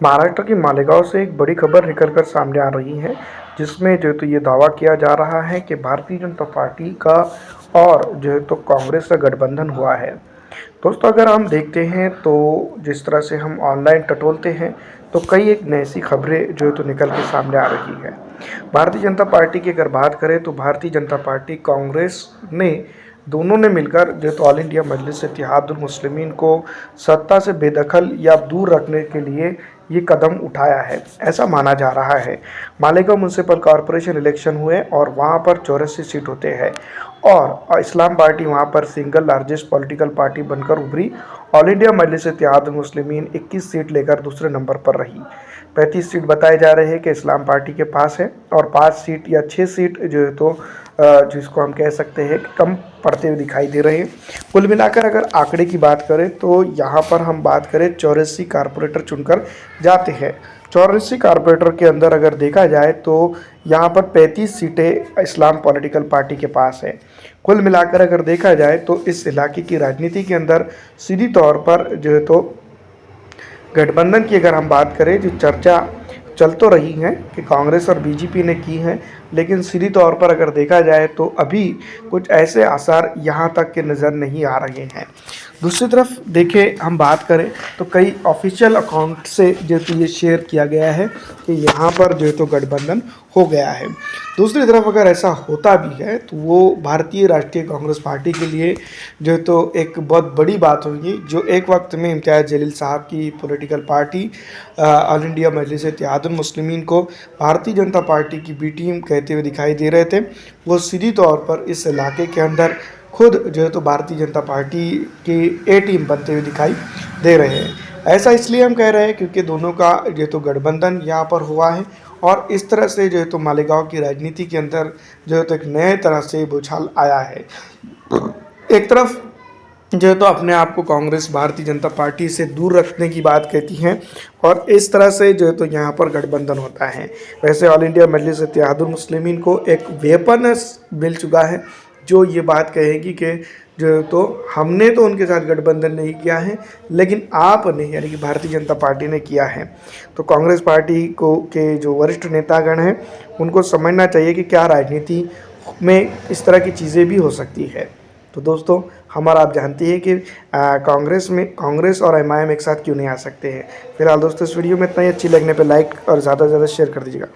महाराष्ट्र की मालेगांव से एक बड़ी खबर निकलकर सामने आ रही है, जिसमें जो है तो ये दावा किया जा रहा है कि भारतीय जनता पार्टी का और जो है तो कांग्रेस का गठबंधन हुआ है। दोस्तों, अगर हम देखते हैं तो जिस तरह से हम ऑनलाइन टटोलते हैं तो कई एक नई सी खबरें जो है तो निकल के सामने आ रही है। भारतीय जनता पार्टी की अगर बात करें तो भारतीय जनता पार्टी कांग्रेस ने दोनों ने मिलकर जो है तो ऑल इंडिया मजलिस इत्तेहादुल मुस्लिमीन को सत्ता से बेदखल या दूर रखने के लिए ये कदम उठाया है, ऐसा माना जा रहा है। मालेगांव म्यूनसिपल कॉरपोरेशन इलेक्शन हुए और वहाँ पर 84 सीट होते हैं और इस्लाम पार्टी वहाँ पर सिंगल लार्जेस्ट पॉलिटिकल पार्टी बनकर उभरी। ऑल इंडिया मजलिस इत्तेहादुल मुस्लिमीन 21 सीट लेकर दूसरे नंबर पर रही। 35 सीट बताए जा रहे हैं कि इस्लाम पार्टी के पास है और 5 सीट या 6 सीट जो है तो जिसको हम कह सकते हैं कि कम पड़ते हुए दिखाई दे रहे हैं। कुल मिलाकर अगर आंकड़े की बात करें तो यहाँ पर हम बात करें 84 कारपोरेटर चुनकर जाते हैं। 84 कारपोरेटर के अंदर अगर देखा जाए तो यहाँ पर 35 सीटें इस्लाम पॉलिटिकल पार्टी के पास है। कुल मिलाकर अगर देखा जाए तो इस इलाके की राजनीति के अंदर सीधी तौर पर जो है तो गठबंधन की अगर हम बात करें, जो चर्चा चल तो रही है कि कांग्रेस और बीजेपी ने की है, लेकिन सीधी तौर पर अगर देखा जाए तो अभी कुछ ऐसे आसार यहाँ तक के नज़र नहीं आ रहे हैं। दूसरी तरफ देखें, हम बात करें तो कई ऑफिशियल अकाउंट से जो तो ये शेयर किया गया है कि यहाँ पर जो है तो गठबंधन हो गया है। दूसरी तरफ अगर ऐसा होता भी है तो वो भारतीय राष्ट्रीय कांग्रेस पार्टी के लिए जो है तो एक बहुत बड़ी बात होगी, जो एक वक्त में इम्तियाज़ जलील साहब की पॉलिटिकल पार्टी ऑल इंडिया मजलिस इत्तेहादुल मुस्लिमीन को भारतीय जनता पार्टी की बी टीम कहते हुए दिखाई दे रहे थे। वो सीधी तौर पर इस इलाके के अंदर खुद जो है तो भारतीय जनता पार्टी की ए टीम बनते हुए दिखाई दे रहे हैं। ऐसा इसलिए हम कह रहे हैं क्योंकि दोनों का जो है तो गठबंधन यहाँ पर हुआ है और इस तरह से जो है तो मालेगांव की राजनीति के अंदर जो है तो एक नए तरह से बुछाल आया है। एक तरफ जो है तो अपने आप को कांग्रेस भारतीय जनता पार्टी से दूर रखने की बात कहती हैं और इस तरह से जो है तो यहाँ पर गठबंधन होता है। वैसे ऑल इंडिया मजलिस इत्तेहादुल मुस्लिमीन को एक वेपन मिल चुका है जो ये बात कहेगी कि जो तो हमने तो उनके साथ गठबंधन नहीं किया है, लेकिन आपने यानी कि भारतीय जनता पार्टी ने किया है। तो कांग्रेस पार्टी को के जो वरिष्ठ नेतागण हैं उनको समझना चाहिए कि क्या राजनीति में इस तरह की चीज़ें भी हो सकती है। तो दोस्तों, हमारा आप जानते हैं कि कांग्रेस और एमआईएम एक साथ क्यों नहीं आ सकते हैं। फिलहाल दोस्तों, इस वीडियो में इतना ही। अच्छी लगने पर लाइक और ज़्यादा से ज़्यादा शेयर कर दीजिएगा।